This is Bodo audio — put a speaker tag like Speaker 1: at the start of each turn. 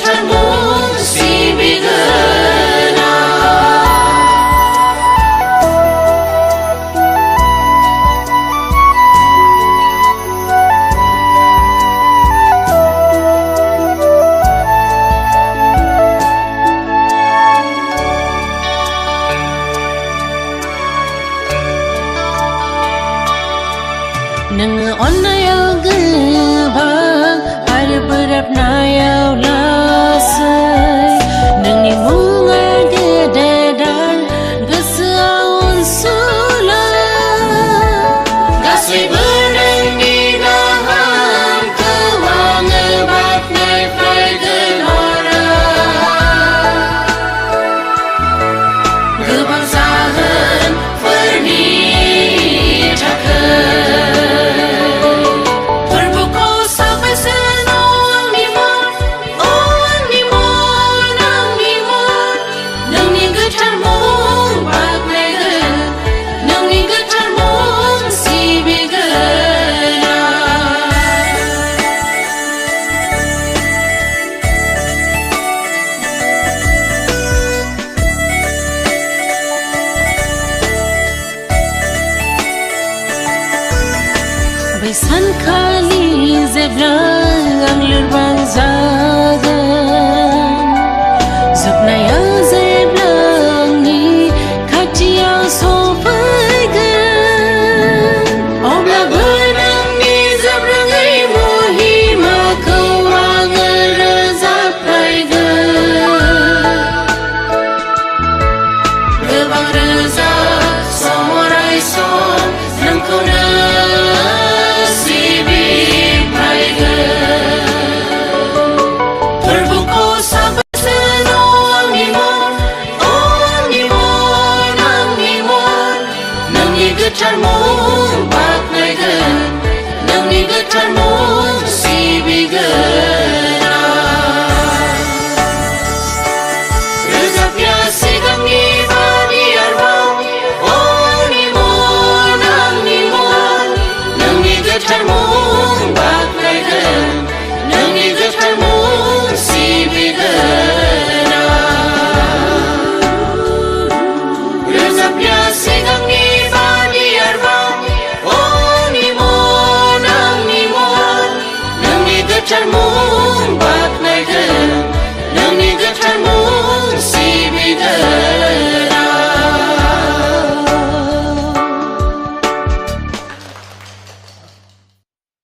Speaker 1: gotarmu sibigana Nang onayal gebang ada berapnayal lasai nang ni munga gededan gesaun sula gasai benang di naham kewang ebat nai fai genora gebang sahen pernikahan Besan kali zebrang ang lurbang zagan Zupnaya zebrang ni katia sopagan Obla benang ni zebrang ay muhima kawangan rezapaigan Gebang reza somorai som nang kuna Getarmu baknaigan nang ni getarmu sibigana rezapnya sigang ni badi arwang oh ni mon nang ni getarmu baknaigan nang ni getarmu sibigana rezapnya sigang ni Charmo